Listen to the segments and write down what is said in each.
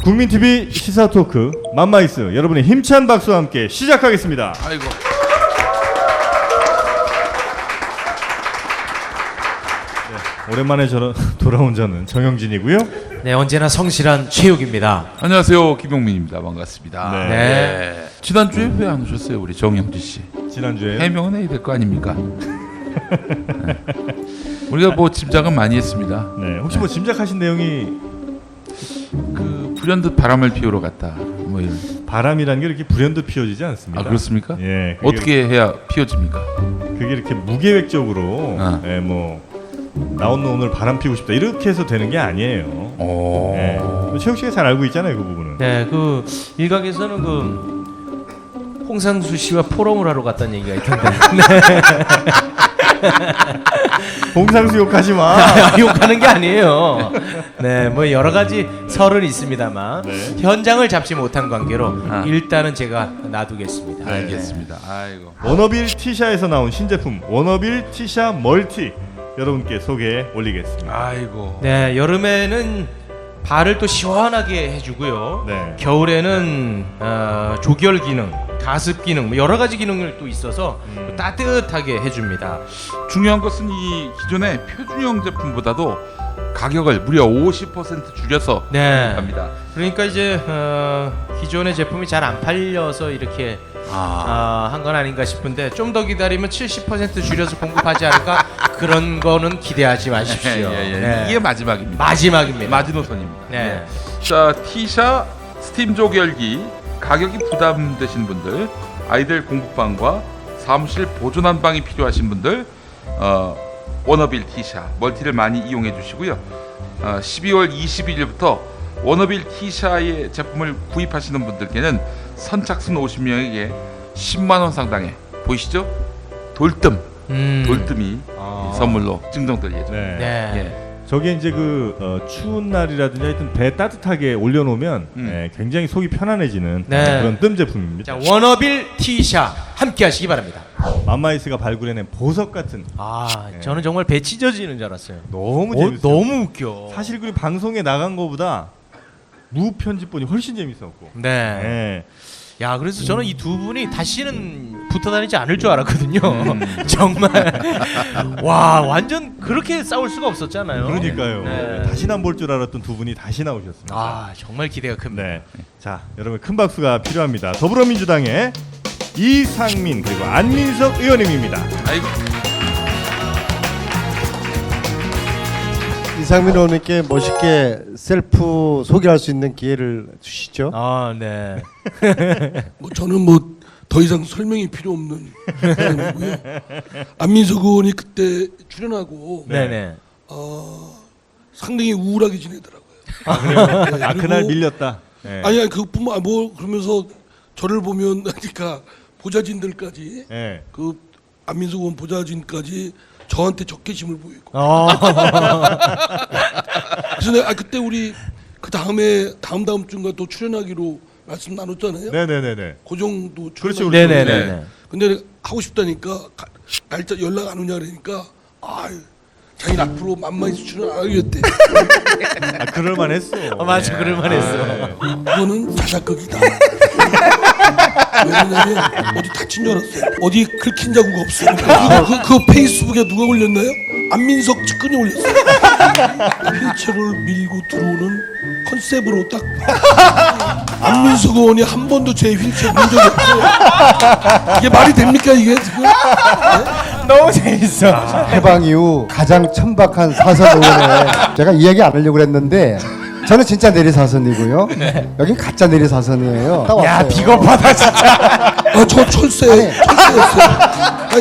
국민TV 시사토크 맘마이스 여러분의 힘찬 박수와 함께 시작하겠습니다. 아이고. 네, 오랜만에 돌아온 저는 정영진이고요. 네, 언제나 성실한 최욱입니다. 안녕하세요, 김용민입니다. 반갑습니다. 네. 네. 지난주에 왜 안 오셨어요, 우리 정영진 씨? 지난주에 해명은 해야 될 거 아닙니까? 네. 우리가 뭐 짐작은 많이 했습니다. 네, 혹시 뭐 짐작하신 내용이 그 불현듯 바람을 피우러 갔다. 뭐 이런. 바람이라는 게 이렇게 불현듯 피워지지 않습니다. 아, 그렇습니까? 예, 어떻게 해야 피워집니까? 그게 이렇게 무계획적으로 예, 뭐 나온 놈 오늘 바람 피우고 싶다 이렇게 해서 되는 게 아니에요. 오. 예, 최욱 씨가 잘 알고 있잖아요, 그 부분은. 네, 그 일각에서는 그 홍상수 씨와 포럼을 하러 갔다는 얘기가 있던데. 홍상수 욕하지 마. 욕하는 게 아니에요. 네, 뭐 여러 가지 설은 있습니다만 네. 현장을 잡지 못한 관계로 아. 일단은 제가 놔두겠습니다. 네. 알겠습니다. 아이고. 워너빌 티샤에서 나온 신제품 워너빌 티샤 멀티 여러분께 소개해 올리겠습니다. 아이고. 네, 여름에는 발을 또 시원하게 해주고요. 네. 겨울에는 조결 기능, 가습 기능, 뭐 여러 가지 기능을 또 있어서 또 따뜻하게 해줍니다. 중요한 것은 이 기존의 표준형 제품보다도 가격을 무려 50% 줄여서 네. 합니다. 그러니까 이제 기존의 제품이 잘 안 팔려서 이렇게 한 건 아닌가 싶은데 좀 더 기다리면 70% 줄여서 공급하지 않을까 그런 거는 기대하지 마십시오. 예. 네. 이게 마지막입니다. 마지막입니다. 마지노선입니다. 네. 자, 티샤 스팀 조결기 가격이 부담되신 분들, 아이들 공부방과 사무실 보존 한방이 필요하신 분들, 워너빌 티샤 멀티를 많이 이용해 주시고요. 12월 21일부터 워너빌 티샤의 제품을 구입하시는 분들께는 선착순 50명에게 10만 원 상당의 보이시죠? 돌뜸이 선물로 증정될 예정. 네. 네. 예. 저게 이제 그 추운 날이라든지 하여튼 배 따뜻하게 올려놓으면 예, 굉장히 속이 편안해지는 네. 그런 뜸 제품입니다. 자, 워너빌 티샤 함께 하시기 바랍니다. 맘마이스가 발굴해낸 보석 같은 저는 정말 배 찢어지는 줄 알았어요. 너무 재밌어요. 너무 웃겨. 사실 그 방송에 나간 거보다 무편집본이 훨씬 재밌었고. 네. 예. 야, 그래서 저는 이 두 분이 다시는 붙어 다니지 않을 줄 알았거든요. 정말. 와, 완전 그렇게 싸울 수가 없었잖아요. 그러니까요. 네. 다시는 안 볼 줄 알았던 두 분이 다시 나오셨습니다. 아, 정말 기대가 큽니다. 네. 자, 여러분 큰 박수가 필요합니다. 더불어민주당의 이상민 그리고 안민석 의원님입니다. 아이고. 이상민 의원님께 멋있게 셀프 소개할 수 있는 기회를 주시죠. 아, 네. 저는 뭐 더 이상 설명이 필요 없는 사람이고요. 안민석 의원이 그때 출연하고 네네. 상당히 우울하게 지내더라고요. 네, 아, 그리고 그날 밀렸다. 네. 아니 그뿐만 뭐 그러면서 저를 보면 그러니까 보좌진들까지 네. 그 안민석 의원 보좌진까지 저한테 적개심을 보이고. 그래서 내가 그때 우리 그 다음에 다음 주인가 또 출연하기로 말씀 나눴잖아요. 네네네네. 그 정도 그렇죠, 출연하기로. 네네네. 근데 하고 싶다니까 날짜 연락 안 오냐 그러니까 자기는 앞으로 만만히 출연 안 하겠대. 아, 그럴만 했어. 맞아, 네. 그럴만 했어. 네. 그거는 자작극이다. 왜냐면 어디 다친 줄 알았어요. 어디 긁힌 자국 없어. 그 페이스북에 누가 올렸나요? 안민석 측근이 올렸어요. 휠체어를 밀고 들어오는 컨셉으로 딱 안민석 의원이 한 번도 제 휠체어 밀 적이 없어요. 이게 말이 됩니까 이게 지금? 너무 재밌어. 해방 이후 가장 천박한 사선 의원에 제가 이야기 안 하려고 그랬는데 저는 진짜 내리사선이고요. 여기 가짜 내리사선이에요. 딱 야, 왔어요. 비겁하다 진짜. 저 철새였어요.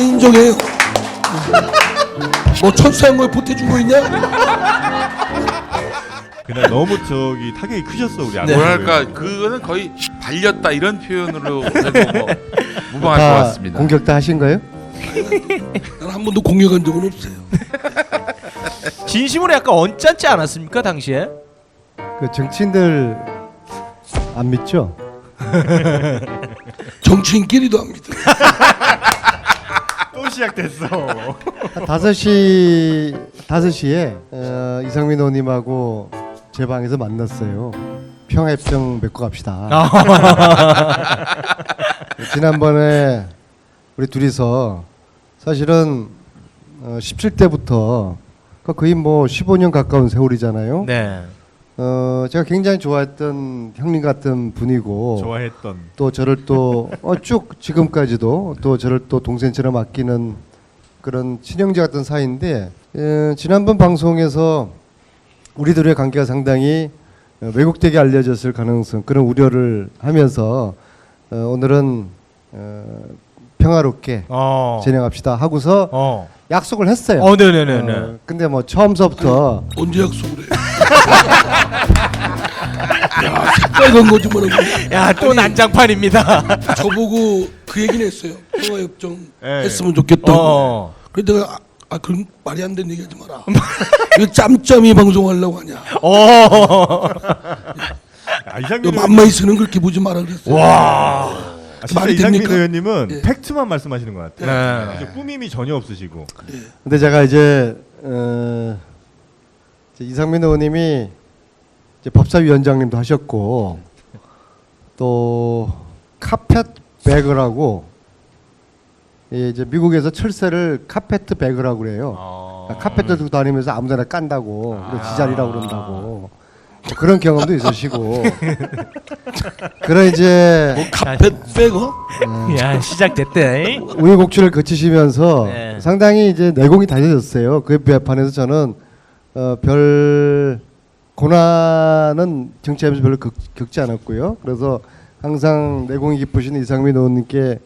인정해요. 뭐 철새한 거에 보태준 거 있냐? 그날 너무 저기 타격이 크셨어 우리. 네. 뭐랄까 그거는 거의 발렸다 이런 표현으로 해도 뭐 무방할 것 다 같습니다. 공격 다 하신 거예요? 난 한 번도 공격한 적은 없어요. 진심으로 약간 언짢지 않았습니까 당시에? 그 정치인들 안 믿죠? 정치인끼리도 합니다. 또 시작됐어. 5시에 이상민 의원님하고 제 방에서 만났어요. 평화협정 맺고 갑시다. 지난번에 우리 둘이서 사실은 17대부터 거의 뭐 15년 가까운 세월이잖아요. 네. 제가 굉장히 좋아했던 형님 같은 분이고 좋아했던. 또 저를 또 쭉 지금까지도 또 저를 또 동생처럼 아끼는 그런 친형제 같은 사이인데 지난번 방송에서 우리들의 관계가 상당히 왜곡되게 알려졌을 가능성 그런 우려를 하면서 오늘은 평화롭게 진행합시다 하고서 약속을 했어요. 네네네네. 근데 뭐 처음서부터 언제 약속을 해? 야, 색깔간 거짓말하고. 야, 또 난장판입니다. 저보고 그 얘기는 했어요. 평화협정 예. 했으면 좋겠다고. 그래서 내가 그런 말이 안 되는 얘기하지 마라. 이거 짬짬이 방송하려고 하냐. 이상민 맘마이 쓰는 그렇게 보지 마라 그랬어요. 진짜 말이 이상민 됩니까? 의원님은 예. 팩트만 말씀하시는 것 같아요. 네. 이제 꾸밈이 전혀 없으시고. 근데 제가 이제 이상민 의원님이 이제 법사위원장님도 하셨고 또 카펫 배그라고 이제 미국에서 철새를 카페트 배그라고 그래요. 카펫도 들고 다니면서 아무데나 깐다고 그래서 지자리라고 그런다고 뭐 그런 경험도 있으시고 그런 이제 카펫 백어? 야, 시작됐대. 우여곡절을 거치시면서 네. 상당히 이제 내공이 다져졌어요. 그에 비판해서 저는 별 고난은 정치하면서 별로 겪지 않았고요. 그래서 항상 내공이 깊으신 이상민 의원님께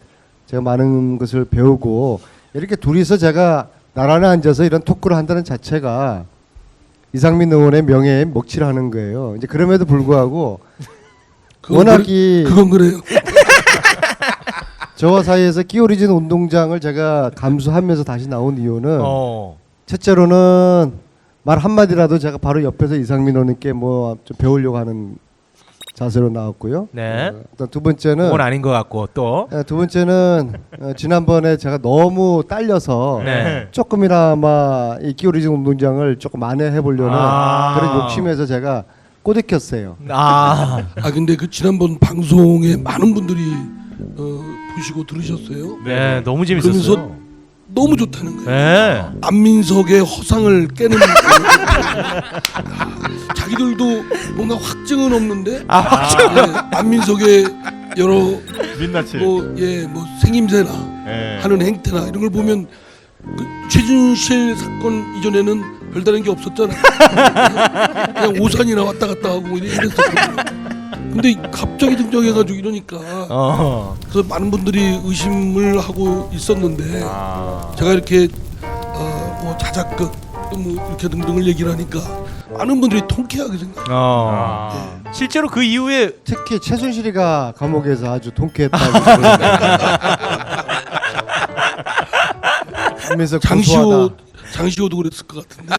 제가 많은 것을 배우고 이렇게 둘이서 제가 나란히 앉아서 이런 토크를 한다는 자체가 이상민 의원의 명예에 먹칠을 하는 거예요. 이제 그럼에도 불구하고 워낙이 그건 그래요. 저와 사이에서 끼오리진 운동장을 제가 감수하면서 다시 나온 이유는 첫째로는 말 한마디라도 제가 바로 옆에서 이상민 의원님께 뭐 좀 배우려고 하는 자세로 나왔고요. 네. 일단 두 번째는 그건 아닌 것 같고 또. 두 번째는 지난번에 제가 너무 딸려서 네. 조금이나마 이 끼오리진 운동장을 조금 만회해 보려는 그런 욕심에서 제가 꼬드겼어요. 근데 그 지난번 방송에 많은 분들이 보시고 들으셨어요. 네, 너무 그러면서 재밌었어요. 너무 좋다는 거예요. 네. 안민석의 허상을 깨는 자기들도 뭔가 확증은 없는데 안민석의 여러 민낯을. 뭐 생김새나 예. 하는 행태나 이런 걸 보면 그 최준실 사건 이전에는 별다른 게 없었잖아요. 그냥 오산이나 왔다 갔다 하고 이랬었거든요. 근데 갑자기 등장해가지고 이러니까 그래서 많은 분들이 의심을 하고 있었는데 제가 이렇게 뭐 자작극 뭐 이렇게 등등을 얘기를 하니까 많은 분들이 통쾌하게 생각해요. 실제로 그 이후에 특히 최순실이가 감옥에서 아주 통쾌했다고. 하면서 장시호도 그랬을 것 같은데.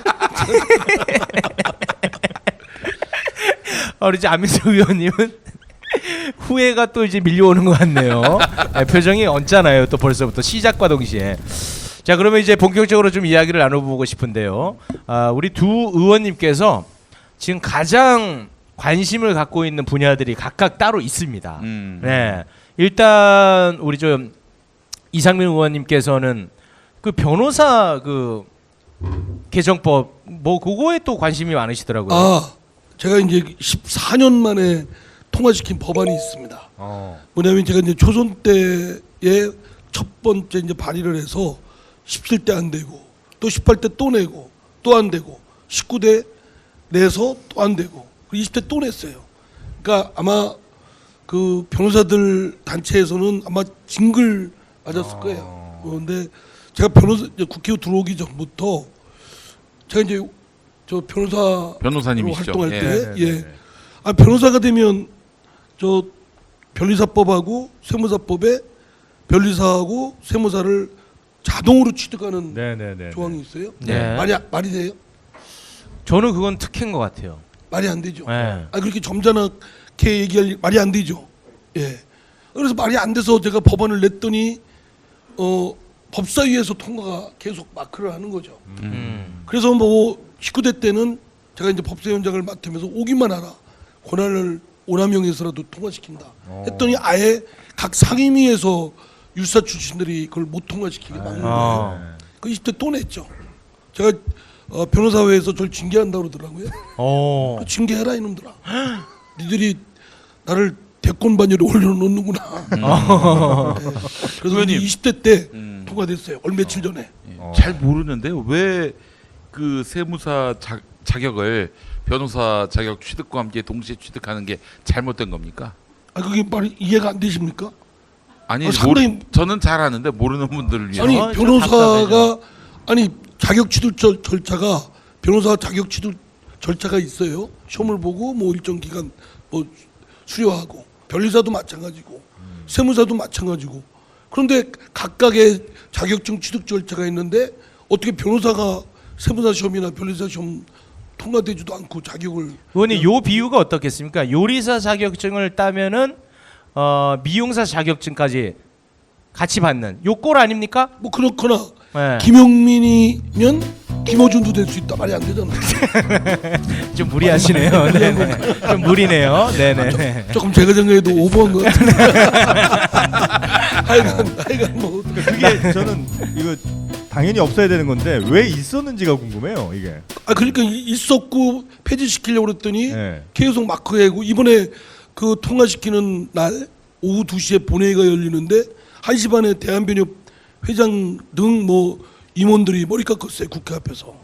우리 이제 안민석 의원님은 후회가 또 이제 밀려오는 것 같네요. 네, 표정이 얹잖아요. 또 벌써부터 시작과 동시에. 자, 그러면 이제 본격적으로 좀 이야기를 나눠보고 싶은데요. 우리 두 의원님께서 지금 가장 관심을 갖고 있는 분야들이 각각 따로 있습니다. 네, 일단 우리 좀 이상민 의원님께서는 그 변호사 그 개정법 뭐 그거에 또 관심이 많으시더라고요. 제가 이제 14년 만에 통과시킨 법안이 있습니다. 뭐냐면 제가 이제 조선 때에 첫 번째 이제 발의를 해서 17대 안 되고 또 18대 또 내고 또 안 되고 19대 내서 또 안 되고 20대 또 냈어요. 그러니까 아마 그 변호사들 단체에서는 아마 징글 맞았을 거예요. 그런데 제가 국회에 들어오기 전부터 제가 이제 저 변호사님이시죠. 활동할 때 변호사가 되면 저 변리사법하고 세무사법에 변리사하고 세무사를 자동으로 취득하는 조항이 있어요. 네. 말이 돼요? 저는 그건 특혜인 것 같아요. 말이 안 되죠. 네. 그렇게 점잖게 얘기할 말이 안 되죠. 그래서 말이 안 돼서 제가 법안을 냈더니 법사위에서 통과가 계속 마크를 하는 거죠. 그래서 뭐 19대 때는 제가 이제 법사위원장을 맡으면서 오기만 하라. 권한을 오남용해서라도 통과시킨다. 했더니 아예 각 상임위에서 율사 출신들이 그걸 못 통과시키게 막는 거예요. 그 20대 또 냈죠. 제가 변호사회에서 저를 징계한다고 그러더라고요. 그 징계해라 이놈들아. 니들이 나를 대권반열에 올려놓는구나. 그래서 의원님. 20대 때 통과됐어요. 얼마 며칠 전에. 잘 모르는데요. 왜 그 세무사 자격을 변호사 자격 취득과 함께 동시에 취득하는 게 잘못된 겁니까? 아 그게 말이 이해가 안 되십니까? 아니 상당히 저는 잘 아는데 모르는 분들을 위해서 아니 좀 변호사가 아니 자격 취득 절차가 변호사 자격 취득 절차가 있어요. 시험을 보고 뭐 일정 기간 뭐 수료하고 변리사도 마찬가지고 세무사도 마찬가지고 그런데 각각의 자격증 취득 절차가 있는데 어떻게 변호사가 세무사 시험이나 변리사 시험 통과되지도 않고 자격을 의원님 요 비유가 어떻겠습니까? 요리사 자격증을 따면은 미용사 자격증까지 같이 받는 요 꼴 아닙니까? 뭐 그렇거나 네. 김용민이면 김어준도 될 수 있다 말이 안 되잖아. 좀 무리하시네요. 네네. 좀 무리네요. 네네. 조금 제가 생각해도 오버한 것 같은데. 하여간 뭐 그게 저는 이거 당연히 없어야 되는 건데 왜 있었는지가 궁금해요. 이게. 아 그러니까 있었고 폐지시키려고 그랬더니 네. 계속 마크해고 이번에 그 통과시키는 날 오후 2시에 본회의가 열리는데 1시 반에 대한변협 회장 등 뭐 임원들이 머리 깎았어요. 국회 앞에서.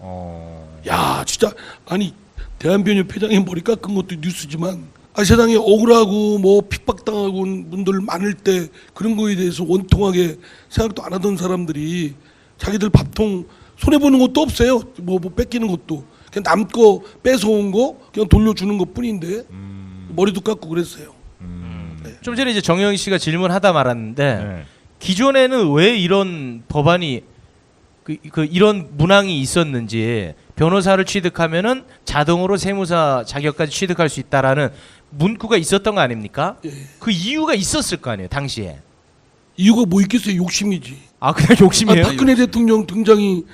야 진짜 아니 대한변협 회장이 머리 깎은 것도 뉴스지만 세상에 억울하고 뭐 핍박당하고 온 분들 많을 때 그런 거에 대해서 원통하게 생각도 안 하던 사람들이 자기들 밥통 손해보는 것도 없어요. 뭐 뺏기는 것도 그냥 남 거 뺏어온 거 그냥 돌려주는 것 뿐인데 머리도 깎고 그랬어요. 좀 전에 이제 정영 씨가 질문하다 말았는데 네. 기존에는 왜 이런 법안이 그 이런 문항이 있었는지 변호사를 취득하면은 자동으로 세무사 자격까지 취득할 수 있다라는 문구가 있었던 거 아닙니까? 예. 그 이유가 있었을 거 아니에요 당시에. 이유가 뭐 있겠어요? 욕심이지. 아 그냥 욕심이에요? 박근혜 대통령 등장이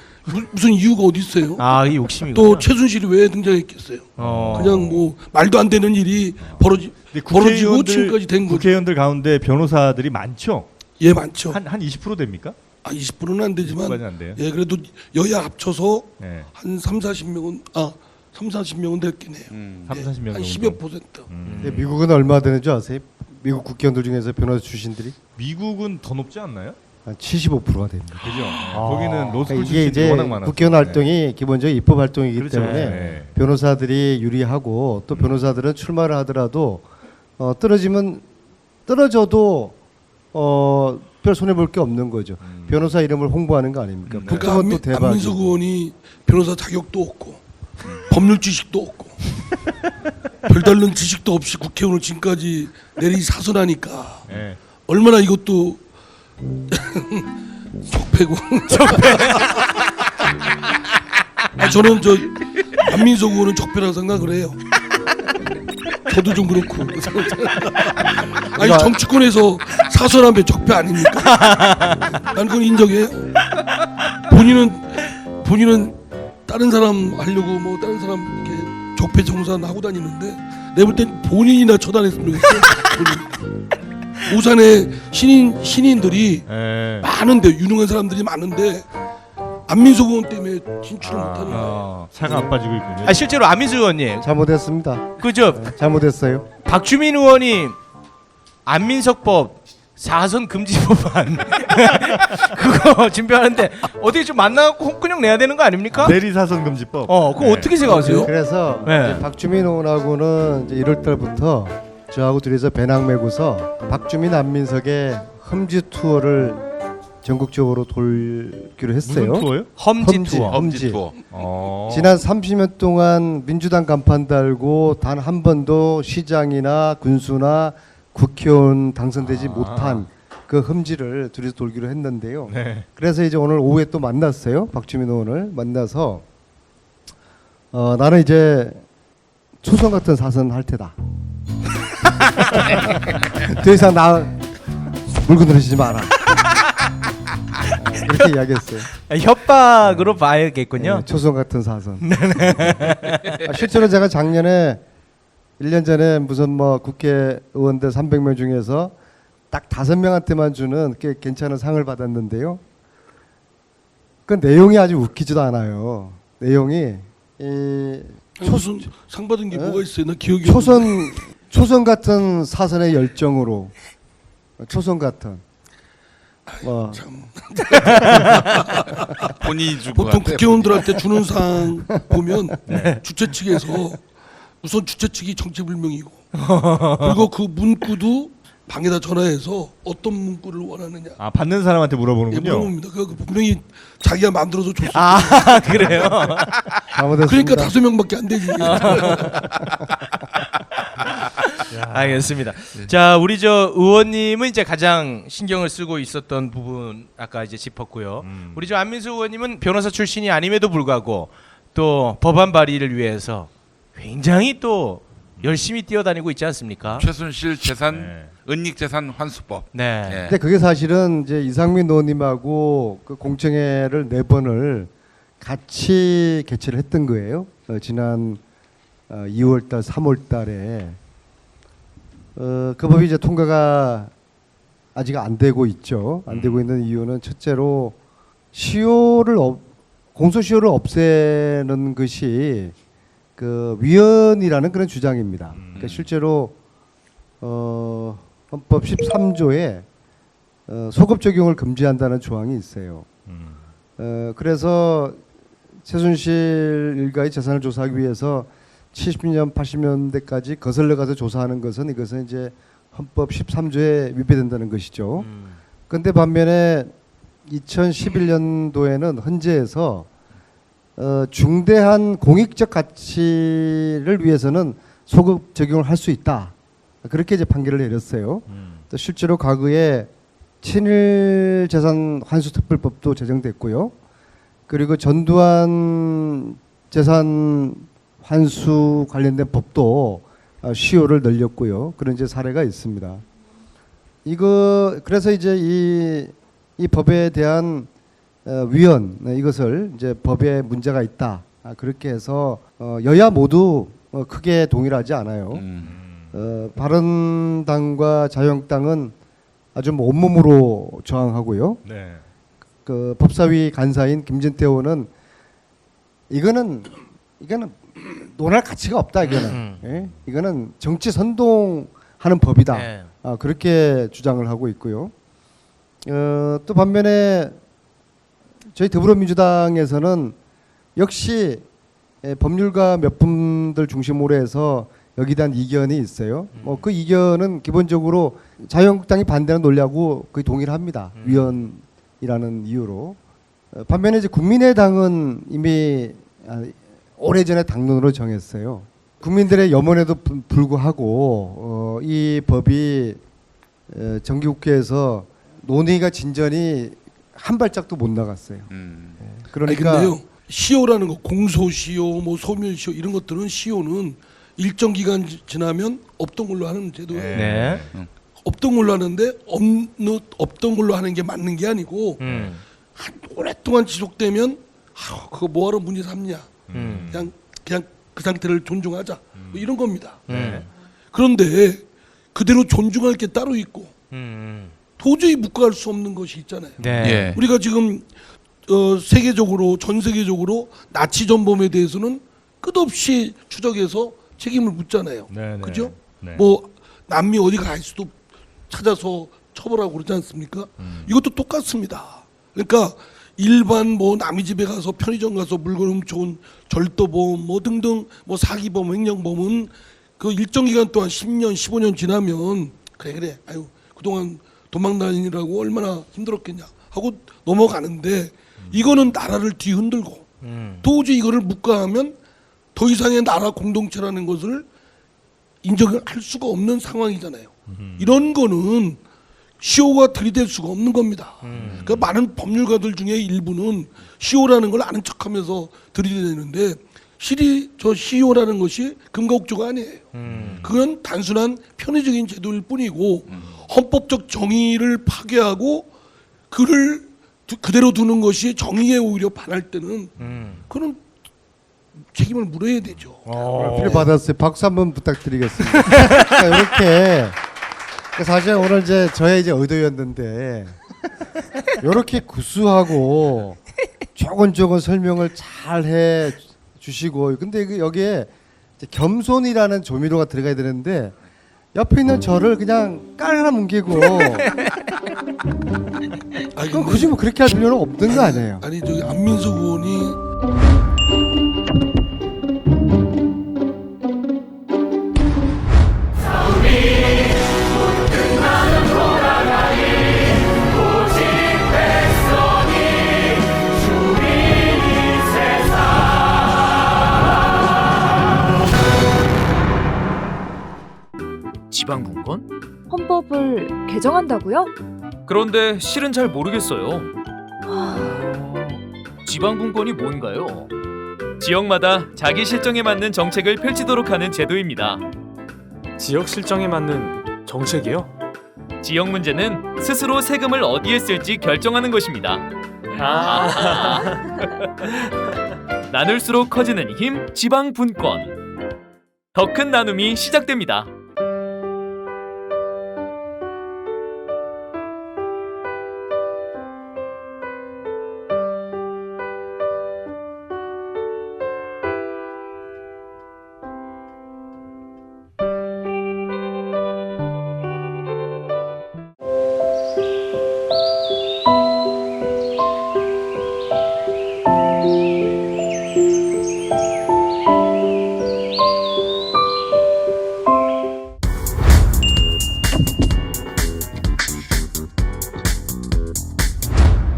무슨 이유가 어디 있어요? 아 이게 욕심이구나. 또 최순실이 왜 등장했겠어요? 그냥 뭐 말도 안 되는 일이 근데 벌어지고 지금까지 된 거죠. 국회의원들 가운데 변호사들이 많죠. 예 많죠. 한 20% 됩니까? 20%는 안 되지만 20%까지는 안 돼요. 예 그래도 여야 합쳐서 네. 한 3-40명은 3-40명은 됐겠네요. 30-40명 한 정도. 10여 %. 근데 미국은 얼마 되는 줄 아세요? 미국 국회의원들 중에서 변호사 출신들이 미국은 더 높지 않나요? 한 75%가 됩니다. 그죠? 거기는 로스쿨 그러니까 이게 출신이 이제 워낙 많아서. 국회의원 활동이 기본적으로 입법 활동이기 그렇죠. 때문에 네. 변호사들이 유리하고 또 변호사들은 출마를 하더라도 떨어져도 별 손해 볼 게 없는 거죠. 변호사 이름을 홍보하는 거 아닙니까? 그러니까 그건 또 대박이고. 안민석 의원이 변호사 자격도 없고 법률 지식도 없고 별다른 지식도 없이 국회의원을 지금까지 내리 사선하니까 네. 얼마나 이것도 적폐고. 저는 저 안민석 의원은 적폐라고 생각을 해요. 저도 좀 그렇고. 아니 정치권에서 사선하면 적폐 아닙니까? 난 그건 인정해요. 본인은 다른 사람 하려고 뭐 다른 사람 이렇게 적폐 정산 하고 다니는데 내가 볼 땐 본인이나 처단했으면 좋겠어요. 본인. 오산에 신인들이 네. 많은데 유능한 사람들이 많은데 안민석 의원 때문에 진출을 못하는 거예요. 차가 안 빠지고 있군요. 아 실제로 안민수 의원님 잘못했습니다. 그죠? 잘못했어요. 박주민 의원이 안민석법 4선 금지 법안 그거 준비하는데 어떻게 좀 만나갖고 홍군형 내야 되는 거 아닙니까? 내리사선 금지법. 그거 네. 어떻게 생각하세요? 그래서 네. 이제 박주민 의원하고는 이제 1월 달부터 저하고 둘이서 배낭 메고서 박주민 안민석의 험지 투어를 전국적으로 돌기로 했어요. 무슨 투어요? 험지 험지. 투어. 엄지 투어. 지난 30년 동안 민주당 간판 달고 단 한 번도 시장이나 군수나 국회의원 당선되지 못한 그 험지를 둘이서 돌기로 했는데요. 네. 그래서 이제 오늘 오후에 또 만났어요. 박주민 의원을 만나서 나는 이제 초선 같은 사선 할 테다. 더 이상 나 물건 들으시지 마라. 그렇게 이야기했어요. 협박으로 봐야겠군요. 네, 초선 같은 사선. 실제로 제가 작년에 1년 전에 무슨 뭐 국회의원들 300명 중에서 딱 5명한테만 주는 꽤 괜찮은 상을 받았는데요. 그 내용이 아주 웃기지도 않아요. 내용이 무슨 상 받은 게 뭐가 있어요? 나 기억이 초선 같은 사선의 열정으로 초선 같은 뭐 본인이 주고 보통 같아요. 국회의원들한테 주는 상 보면 주최 측에서 우선 주최 측이 정체불명이고 그리고 그 문구도 방에다 전화해서 어떤 문구를 원하느냐 아 받는 사람한테 물어보는군요. 물어봅니다. 그 분명히 자기가 만들어서 줬어. 아 그래요? 잘못했습니다. 그러니까 5명밖에 안 되지. 알겠습니다. 자, 우리 저 의원님은 이제 가장 신경을 쓰고 있었던 부분 아까 이제 짚었고요. 우리 저 안민수 의원님은 변호사 출신이 아님에도 불구하고 또 법안 발의를 위해서 굉장히 또 열심히 뛰어다니고 있지 않습니까? 최순실 재산 네. 은닉재산 환수법. 네. 예. 근데 그게 사실은 이제 이상민 의원님하고 그 공청회를 4번을 같이 개최를 했던 거예요. 지난 2월달, 3월달에 그 법이 이제 통과가 아직 안 되고 있죠. 안 되고 있는 이유는 첫째로 공소시효를 없애는 것이 그 위헌이라는 그런 주장입니다. 그러니까 실제로 헌법 13조에 소급 적용을 금지한다는 조항이 있어요. 그래서 최순실 일가의 재산을 조사하기 위해서 70년, 80년대까지 거슬러 가서 조사하는 것은 이것은 이제 헌법 13조에 위배된다는 것이죠. 그런데 반면에 2011년도에는 헌재에서 중대한 공익적 가치를 위해서는 소급 적용을 할 수 있다. 그렇게 이제 판결을 내렸어요. 또 실제로 과거에 친일 재산 환수 특별법도 제정됐고요. 그리고 전두환 재산 환수 관련된 법도 시효를 늘렸고요. 그런 이제 사례가 있습니다. 그래서 이제 이 법에 대한 위헌 이것을 이제 법에 문제가 있다. 그렇게 해서 여야 모두 크게 동일하지 않아요. 바른당과 자유한국당은 아주 뭐 온몸으로 저항하고요. 네. 그 법사위 간사인 김진태 의원은 이거는 논할 가치가 없다. 이거는 예? 이거는 정치 선동하는 법이다. 네. 그렇게 주장을 하고 있고요. 또 반면에 저희 더불어민주당에서는 역시 법률가 몇 분들 중심으로 해서 여기에 대한 이견이 있어요. 뭐 그 이견은 기본적으로 자유한국당이 반대하는 논리하고 거의 동일합니다. 위헌이라는 이유로. 반면에 이제 국민의당은 이미 오래전에 당론으로 정했어요. 국민들의 염원에도 불구하고 이 법이 정기국회에서 논의가 진전이 한 발짝도 못 나갔어요. 그러니까 근데요 시효라는 거 공소시효 뭐 소멸시효 이런 것들은 시효는 일정 기간 지나면 없던 걸로 하는 제도예요. 네. 없던 걸로 하는데 없던 걸로 하는 게 맞는 게 아니고 한 오랫동안 지속되면 그거 뭐하러 문제 삼냐. 그냥 그 상태를 존중하자. 뭐 이런 겁니다. 그런데 그대로 존중할 게 따로 있고 도저히 묵과할 수 없는 것이 있잖아요. 네. 예. 우리가 지금 세계적으로 전 세계적으로 나치 전범에 대해서는 끝없이 추적해서 책임을 묻잖아요. 네, 네. 그죠? 네. 뭐 남미 어디 갈 수도 찾아서 처벌하고 그러지 않습니까? 이것도 똑같습니다. 그러니까 일반 뭐 남의 집에 가서 편의점 가서 물건 훔쳐온 절도범 뭐 등등 뭐 사기범 횡령범은 그 일정 기간 동안 10년 15년 지나면 그래 아유 그동안 도망 다니느라고 얼마나 힘들었겠냐 하고 넘어가는데 이거는 나라를 뒤흔들고 도저히 이거를 묵과하면 더 이상의 나라 공동체라는 것을 인정을 할 수가 없는 상황이잖아요. 이런 거는 시효가 들이댈 수가 없는 겁니다. 그러니까 많은 법률가들 중에 일부는 시효라는 걸 아는 척하면서 들이대는데 실이 저 시효라는 것이 금가옥조가 아니에요. 그건 단순한 편의적인 제도일 뿐이고 헌법적 정의를 파괴하고 그를 그대로 두는 것이 정의에 오히려 반할 때는 그는 책임을 물어야 되죠. 필 받았어요. 박수 한번 부탁드리겠습니다. 그러니까 이렇게 사실 오늘 이제 저의 이제 의도였는데 이렇게 구수하고 조곤조곤 설명을 잘 해 주시고 근데 여기에 이제 겸손이라는 조미료가 들어가야 되는데 옆에 있는 저를 그냥 깔 하나 뭉개고 그럼 굳이 뭐 그렇게 할 필요는 없는 거 아니에요. 아니 저기 안민석 의원이 지방분권? 헌법을 개정한다고요? 그런데 실은 잘 모르겠어요. 지방분권이 뭔가요? 지역마다 자기 실정에 맞는 정책을 펼치도록 하는 제도입니다. 지역 실정에 맞는 정책이요? 지역 문제는 스스로 세금을 어디에 쓸지 결정하는 것입니다. 나눌수록 커지는 힘, 지방분권. 더 큰 나눔이 시작됩니다.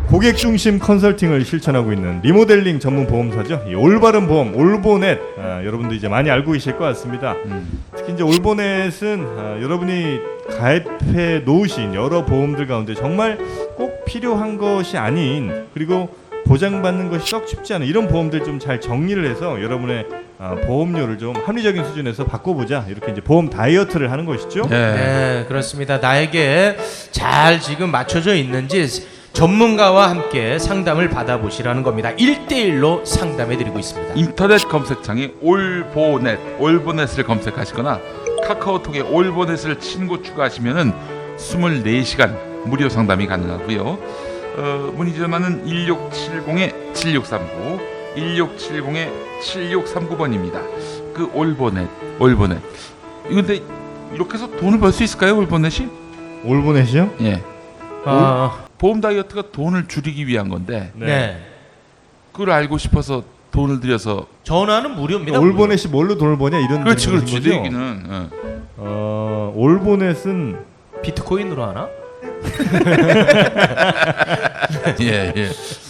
고객 중심 컨설팅을 실천하고 있는 리모델링 전문 보험사죠. 이 올바른 보험 올보넷 여러분도 이제 많이 알고 계실 것 같습니다. 특히 이제 올보넷은 여러분이 가입해 놓으신 여러 보험들 가운데 정말 꼭 필요한 것이 아닌 그리고 보장받는 것이 썩 쉽지 않은 이런 보험들 좀 잘 정리를 해서 여러분의 보험료를 좀 합리적인 수준에서 바꿔보자 이렇게 이제 보험 다이어트를 하는 것이죠. 네, 그렇습니다. 나에게 잘 지금 맞춰져 있는지 전문가와 함께 상담을 받아보시라는 겁니다. 1대1로 상담해드리고 있습니다. 인터넷 검색창에 올보넷을 검색하시거나 카카오톡에 올보넷을 친구 추가하시면은 24시간 무료 상담이 가능하고요. 문의 전화는 1670-7639, 1670-7639번입니다. 그 올보넷. 이건데 이렇게 해서 돈을 벌 수 있을까요, 올보넷이? 올보넷이요? 예. 보험 다이어트가 돈을 줄이기 위한 건데 네. 그걸 알고 싶어서 돈을 들여서 전화는 무료입니다. 올보넷이 뭘로 돈을 버냐 이런 그렇지 질문이신 내 거죠? 얘기는 올보넷은 비트코인으로 하나? 예.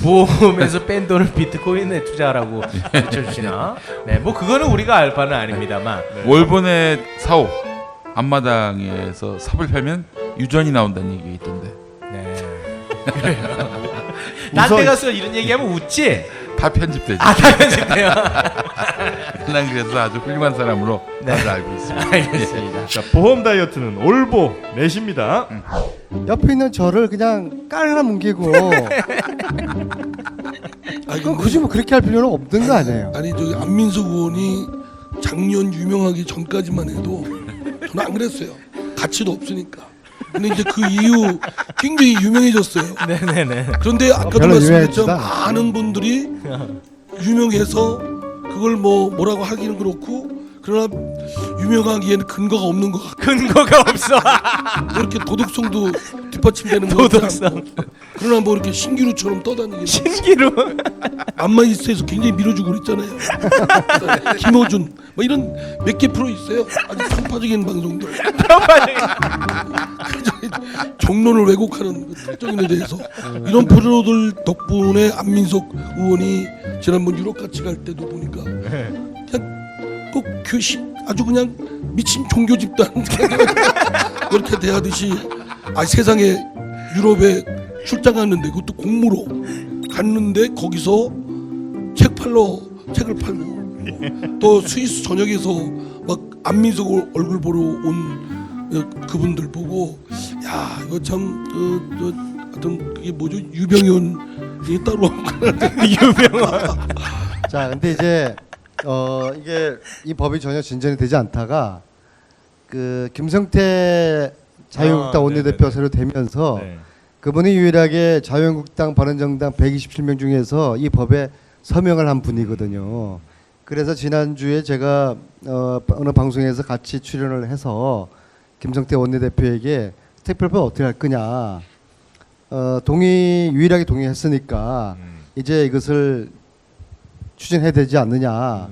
보험에서 뺀 돈을 비트코인에 투자하라고 해주시나? 네, 뭐 그거는 우리가 알 바는 아닙니다만. 올보넷 사업 앞마당에서 삽을 펴면 유전이 나온다는 얘기가 있던데 네. 그래요. 딴 데 가서 이런 얘기하면 웃지? 다 편집되지. 아, 당연히요. 난 그래서 아주 훌륭한 사람으로 다들 알고 있습니다. 알겠습니다. 자, 보험 다이어트는 올보넷입니다. 옆에 있는 저를 그냥 깔 하나 뭉개고 그럼 굳이 뭐 그렇게 할 필요는 없는 거 아니에요. 아니 저기 안민석 의원이 작년 유명하기 전까지만 해도 저는 안 그랬어요. 가치도 없으니까. 근데 이제 그 이후 굉장히 유명해졌어요. 네네네. 그런데 아까도 별로 말씀드렸지만 유명해지다. 많은 분들이 유명해서 그걸 뭐라고 하기는 그렇고 그러나 유명하기에는 근거가 없는 것 같고 근거가 없어. 이렇게 도덕성도 뒷받침되는 것 같고 그러나 뭐 이렇게 신기루처럼 떠다니는 신기루. 안마이스에서 굉장히 밀어주고 그랬잖아요. 김호준 뭐 이런 몇 개 프로 있어요. 아주 편파적인 방송들. 정론을 왜곡하는 특정인에 대해서 이런 프로들 덕분에 안민석 의원이 지난번 유럽 같이 갈 때도 보니까 그냥 꼭 아주 그냥 미친 종교 집단 그렇게 대하듯이 세상에 유럽에 출장 갔는데 그것도 공무로 갔는데 거기서 책을 팔고 또 스위스 전역에서 막 안민석 얼굴 보러 온 그분들 보고 야 이거 참 하여튼 그게 뭐죠? 유병현이 따로 자, 근데 이제 이게 이 법이 전혀 진전이 되지 않다가 그 김성태 자유한국당 원내대표 새로 되면서 네. 그분이 유일하게 자유한국당 바른정당 127명 중에서 이 법에 서명을 한 분이거든요. 그래서 지난주에 제가 어느 방송에서 같이 출연을 해서 김성태 원내대표에게 특별법 어떻게 할 거냐, 유일하게 동의했으니까 이제 이것을 추진해야 되지 않느냐.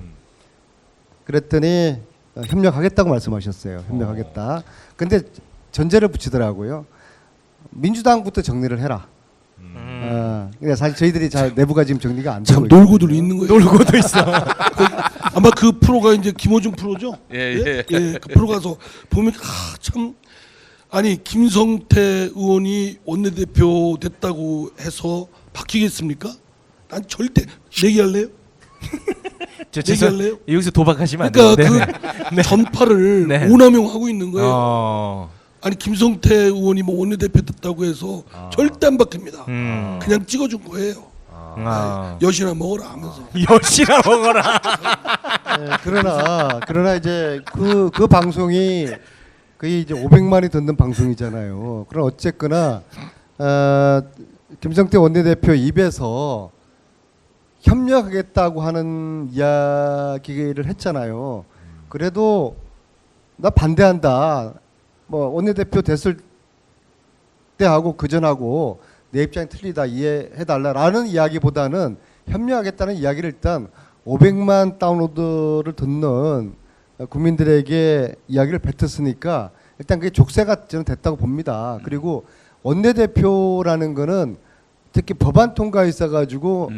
그랬더니 협력하겠다고 말씀하셨어요. 협력하겠다. 근데 전제를 붙이더라고요. 민주당부터 정리를 해라. 근데 사실 저희들이 잘 내부가 지금 정리가 안 되고 참 놀고들 있는 거예요. 놀고도 있어. 아마 그 프로가 이제 김호중 프로죠. 예. 그 프로 가서 보면 참 아니 김성태 의원이 원내대표 됐다고 해서 바뀌겠습니까? 난 절대 내기할래요. 저 얘기할래요? 여기서 도박하시면 안 그러니까 돼요. 그 전파를 네. 오남용하고 있는 거예요. 네. 아니 김성태 의원이 뭐 원내대표 됐다고 해서 절대 안 바뀝니다. 그냥 찍어준 거예요. 여신아 먹어라 하면서. 여시나 먹어라. 네, 그러나 이제 그 방송이 거의 이제 500만이 듣는 방송이잖아요. 그럼 어쨌거나 김성태 원내대표 입에서 협력하겠다고 하는 이야기를 했잖아요. 그래도 나 반대한다. 뭐 원내대표 됐을 때하고 그전하고 내 입장이 틀리다, 이해해달라라는 이야기보다는 협력하겠다는 이야기를 일단 500만 다운로드를 듣는 국민들에게 이야기를 뱉었으니까 일단 그게 족쇄가 저는 됐다고 봅니다. 그리고 원내대표라는 거는 특히 법안 통과에 있어가지고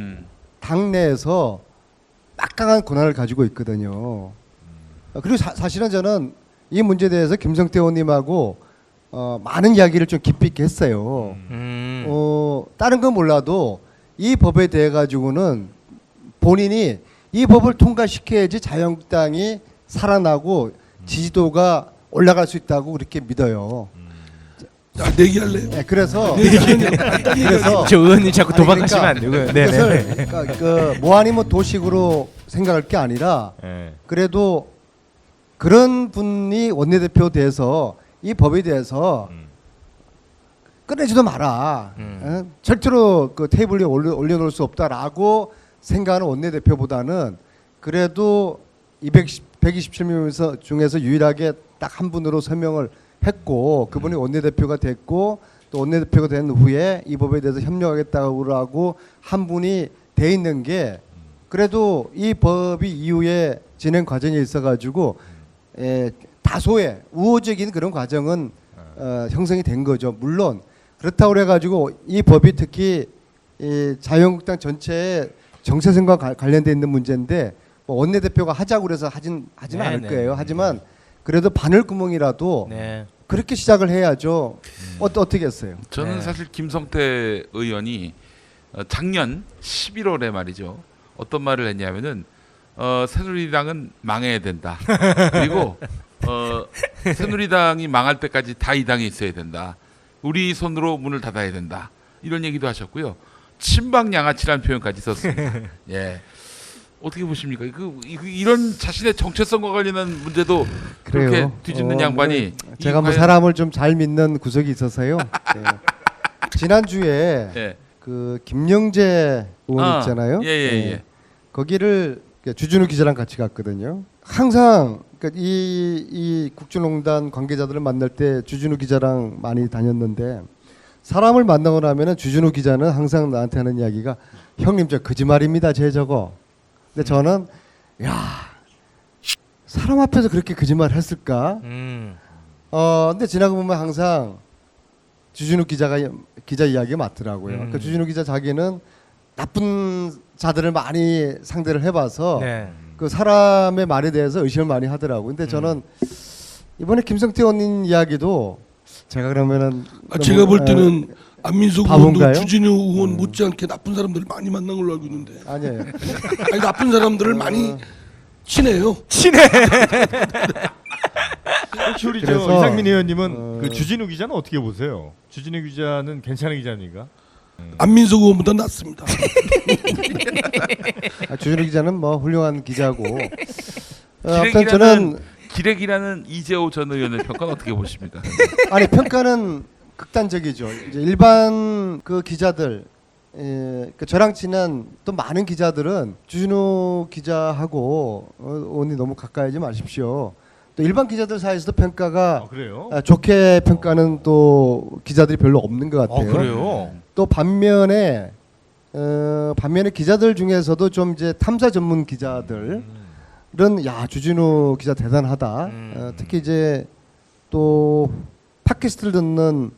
당내에서 막강한 권한을 가지고 있거든요. 그리고 사실은 저는 이 문제에 대해서 김성태 의원님하고 많은 이야기를 좀 깊이 있게 했어요. 다른 건 몰라도 이 법에 대해 가지고는 본인이 이 법을 통과시켜야지 자유한국당이 살아나고 지지도가 올라갈 수 있다고 그렇게 믿어요. 내기할래요? 네, 그래서 저 의원님 자꾸 아니, 도박하시면 안 되고요. 그것을 네네. 그러니까 뭐 아니면 도식으로 생각할 게 아니라 네. 그래도 그런 분이 원내대표 돼서 이 법에 대해서 꺼내지도 마라. 절대로 그 테이블 위에 올려놓을 수 없다라고 생각하는 원내대표보다는 그래도 127명 중에서 유일하게 딱 한 분으로 서명을 했고 그분이 원내대표가 됐고 또 원내대표가 된 후에 이 법에 대해서 협력하겠다고 한 분이 돼 있는 게 그래도 이 법이 이후에 진행 과정에 있어가지고 다소의 우호적인 그런 과정은 형성이 된 거죠. 물론 그렇다고 그래가지고 이 법이 특히 이 자유한국당 전체의 정체성과 관련돼 있는 문제인데 뭐 원내대표가 하자고 그래서 하지는 않을 거예요. 하지만 그래도 바늘구멍이라도 네. 그렇게 시작을 해야죠. 어떻게 했어요? 저는 네. 사실 김성태 의원이 작년 11월에 말이죠. 어떤 말을 했냐면은 새누리당은 망해야 된다. 그리고 새누리당이 망할 때까지 다 이 당에 있어야 된다. 우리 손으로 문을 닫아야 된다. 이런 얘기도 하셨고요. 친박 양아치라는 표현까지 썼습니다. 예. 어떻게 보십니까? 이런 자신의 정체성과 관련한 문제도 그렇게 그래요. 뒤집는 양반이 제가 뭐 사람을 좀 잘 믿는 구석이 있어서요. 네. 지난주에 예. 그 김영재 의원 있잖아요. 예. 거기를 주진우 기자랑 같이 갔거든요. 항상 그러니까 이 국정농단 관계자들을 만날 때 주진우 기자랑 많이 다녔는데 사람을 만나고 나면은 주진우 기자는 항상 나한테 하는 이야기가 형님 저 거짓말입니다 제 저거. 근데 저는 야 사람 앞에서 그렇게 거짓말 했을까? 근데 지나고 보면 항상 주진우 기자 이야기가 맞더라고요. 그러니까 주진우 기자 자기는 나쁜 자들을 많이 상대를 해봐서 네. 그 사람의 말에 대해서 의심을 많이 하더라고요. 근데 저는 이번에 김성태 의원님 이야기도 제가 그러면은 제가 볼 때는 안민석 바본가요? 의원도 주진우 의원 못지않게 나쁜 사람들을 많이 만난 걸로 알고 있는데 아니에요. 아니 나쁜 사람들을 많이 친해요. 친해. 혹시 우리 그래서, 이상민 의원님은 그 주진우 기자는 어떻게 보세요? 주진우 기자는 괜찮은 기자입니까? 안민석 의원보다 낫습니다. 주진우 기자는 뭐 훌륭한 기자고. 아무튼 저는 기레기라는 이재호 전 의원의 평가는 어떻게 보십니까? 아니 평가는 극단적이죠. 이제 일반 그 기자들, 그 저랑 친한 또 많은 기자들은 주진우 기자하고 언니 너무 가까이지 마십시오. 또 일반 기자들 사이에서도 평가가 그래요? 좋게 평가는 또 기자들이 별로 없는 것 같아요. 그래요? 또 반면에 기자들 중에서도 좀 이제 탐사 전문 기자들은 야 주진우 기자 대단하다. 특히 이제 또 팟캐스트를 듣는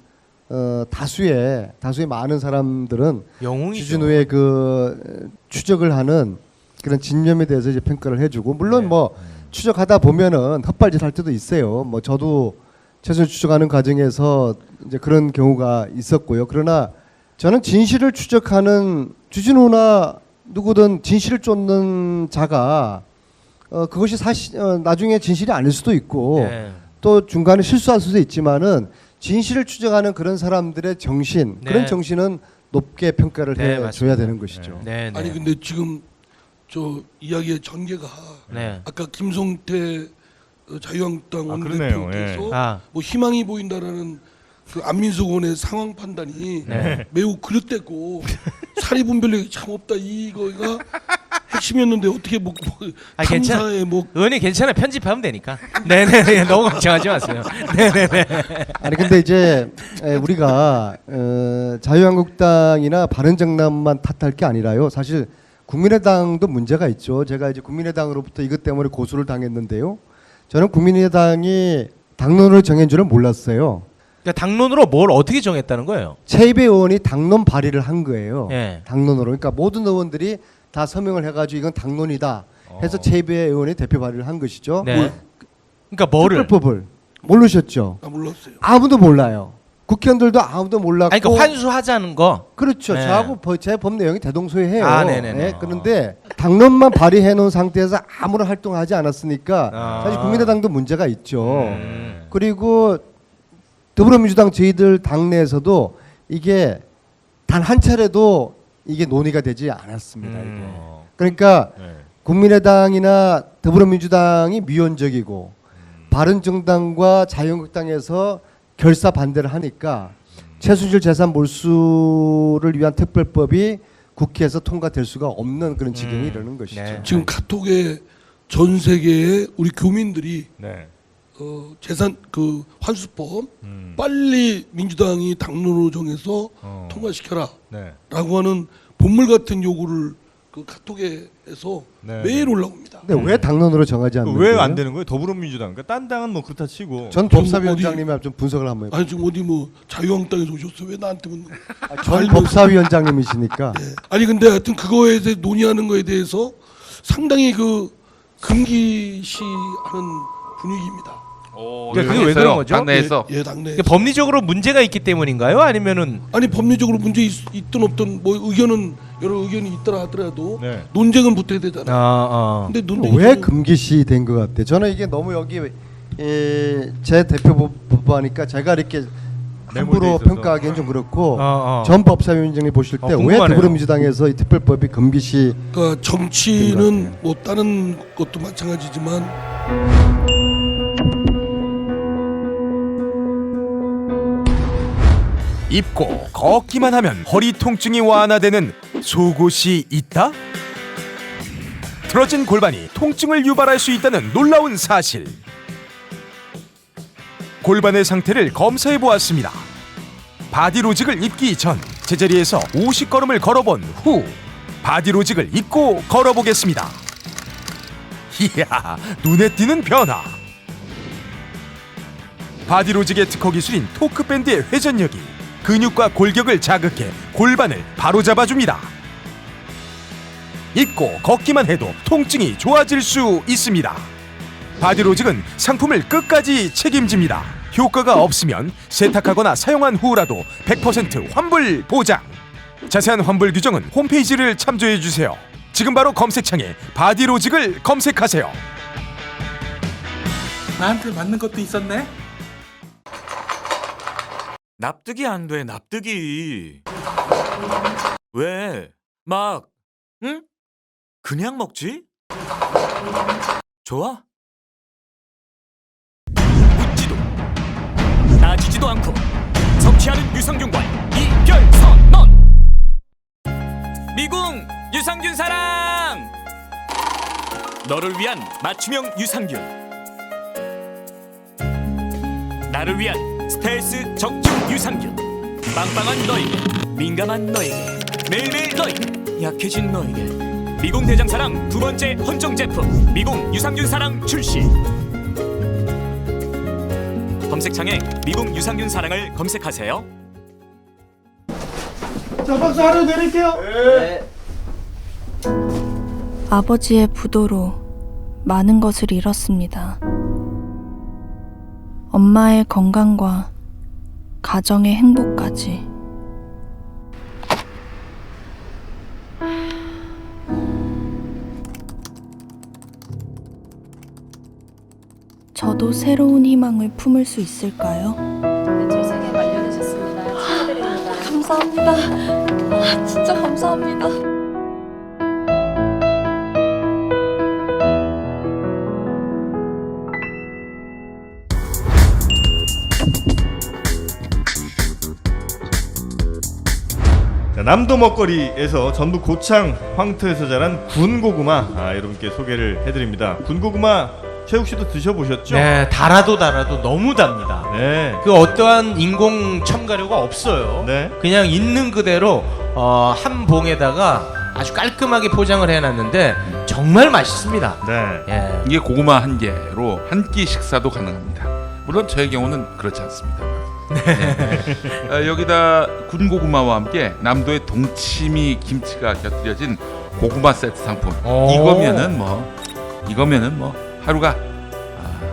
다수의 많은 사람들은 영웅이죠. 주진우의 그 추적을 하는 그런 진념에 대해서 이제 평가를 해주고 물론 뭐 추적하다 보면은 헛발질 할 때도 있어요. 뭐 저도 최선 추적하는 과정에서 이제 그런 경우가 있었고요. 그러나 저는 진실을 추적하는 주진우나 누구든 진실을 쫓는 자가 그것이 사실 나중에 진실이 아닐 수도 있고 네. 또 중간에 실수할 수도 있지만은 진실을 추적하는 그런 사람들의 정신 네. 그런 정신은 높게 평가를 네, 해줘야 맞습니다. 되는 것이죠. 네, 네. 아니 근데 지금 저 이야기의 전개가 네. 아까 김성태 자유한국당 그러네요. 원내대표께서 아. 뭐 희망이 보인다라는 그 안민석 의원의 상황 판단이 네. 매우 그릇됐고 사리 분별력이 참 없다 이거가 핵심이었는데 어떻게 뭐 아, 괜찮아. 탐사에 뭐 의원님 괜찮아. 편집하면 되니까. 네네네. 너무 걱정하지 마세요. 네네네. 아니 근데 이제 우리가 자유한국당이나 바른정당만 탓할 게 아니라요. 사실 국민의당도 문제가 있죠. 제가 이제 국민의당으로부터 이것 때문에 고소를 당했는데요. 저는 국민의당이 당론을 정한 줄은 몰랐어요. 그러니까 당론으로 뭘 어떻게 정했다는 거예요? 최이배 의원이 당론 발의를 한 거예요. 예. 당론으로. 그러니까 모든 의원들이 다 서명을 해가지고 이건 당론이다 해서 최이배 의원이 대표 발의를 한 것이죠. 네. 그러니까 뭐를? 특별법을 모르셨죠? 나 몰랐어요. 아무도 몰라요. 국회의원들도 아무도 몰랐고. 아니, 그러니까 환수하자는 거. 그렇죠. 네. 저하고 제 법 내용이 대동소이해요. 아, 네네네. 그런데 당론만 발의해 놓은 상태에서 아무런 활동하지 않았으니까 아. 사실 국민의당도 문제가 있죠. 음. 그리고 더불어민주당 저희들 당내에서도 이게 단 한 차례도 이게 논의가 되지 않았습니다. 이게. 그러니까 네. 국민의당이나 더불어민주당이 미온적이고 바른정당과 자유한국당에서 결사 반대를 하니까 최순실 재산 몰수를 위한 특별법이 국회에서 통과될 수가 없는 그런 지경이 이르는 것이죠. 네. 지금 카톡에 전 세계의 우리 교민들이 네. 재산 그 환수법 빨리 민주당이 당론으로 정해서 통과시켜라라고 네. 하는 본물 같은 요구를 그 카톡에서 네. 매일 올라옵니다. 근데 왜 당론으로 정하지 않는 왜 거예요? 안 되는 거예요? 더불어민주당. 그러니까 딴 당은 뭐 그렇다 치고. 전 법사위원장님이 좀 분석을 한번 해보세요. 아니 지금 어디 뭐 자유한국당에서 오셨어? 왜 나한테 묻는? 전 법사위원장님이시니까. 아니 근데 하여튼 그거에 대해 논의하는 거에 대해서 상당히 그 금기시하는 분위기입니다. 그러니까 그게 왜 그런 거죠? 당내에서 예, 당내. 그러니까 법리적으로 문제가 있기 때문인가요? 아니면은 아니 법리적으로 문제 있든 없든 뭐 의견은 여러 의견이 있더라 하더라도 네. 논쟁은 붙어야 되잖아. 근데 논쟁이 왜 좀- 금기시 된 것 같아? 저는 이게 너무 여기 제 대표 법하니까 제가 이렇게 함부로 있어서. 평가하기엔 좀 그렇고 전 법사위원장님 보실 때 왜 궁금하네요. 더불어민주당에서 이 특별법이 금기시 그러니까 정치는 뭐 다른 것도 마찬가지지만 입고 걷기만 하면 허리 통증이 완화되는 속옷이 있다? 틀어진 골반이 통증을 유발할 수 있다는 놀라운 사실. 골반의 상태를 검사해 보았습니다. 바디로직을 입기 전 제자리에서 50걸음을 걸어본 후 바디로직을 입고 걸어보겠습니다. 이야, 눈에 띄는 변화. 바디로직의 특허 기술인 토크밴드의 회전력이 근육과 골격을 자극해 골반을 바로잡아줍니다. 입고 걷기만 해도 통증이 좋아질 수 있습니다. 바디로직은 상품을 끝까지 책임집니다. 효과가 없으면 세탁하거나 사용한 후라도 100% 환불 보장. 자세한 환불 규정은 홈페이지를 참조해주세요. 지금 바로 검색창에 바디로직을 검색하세요. 나한테 맞는 것도 있었네. 납득이 안 돼, 납득이. 왜? 막, 응? 그냥 먹지? 좋아? 묻지도 따지지도 않고 섭취하는 유산균과 이별선언. 미궁 유산균 사랑. 너를 위한 맞춤형 유산균. 나를 위한 스트레스 적중 유산균. 빵빵한 너에게, 민감한 너에게, 매일매일 너에게, 약해진 너에게. 미궁 대장사랑 두 번째 헌정 제품 미궁 유산균 사랑 출시. 검색창에 미궁 유산균 사랑을 검색하세요. 아버지의 부도로 많은 것을 잃었습니다. 엄마의 건강과 가정의 행복까지. 저도 새로운 희망을 품을 수 있을까요? 출생에 관련해셨습니다. 축하드립니다. 감사합니다. 진짜 감사합니다. 자, 남도 먹거리에서 전북 고창 황토에서 자란 군고구마 여러분께 소개를 해드립니다. 군고구마 최욱 씨도 드셔보셨죠? 네, 달아도 너무 답니다. 네. 그 어떠한 인공 첨가료가 없어요. 네. 그냥 있는 그대로 한 봉에다가 아주 깔끔하게 포장을 해놨는데 정말 맛있습니다. 네. 예. 이게 고구마 한 개로 한 끼 식사도 가능합니다. 물론 저의 경우는 그렇지 않습니다. 네. 여기다 군고구마와 함께 남도의 동치미 김치가 곁들여진 고구마 세트 상품. 오. 이거면은 뭐 하루가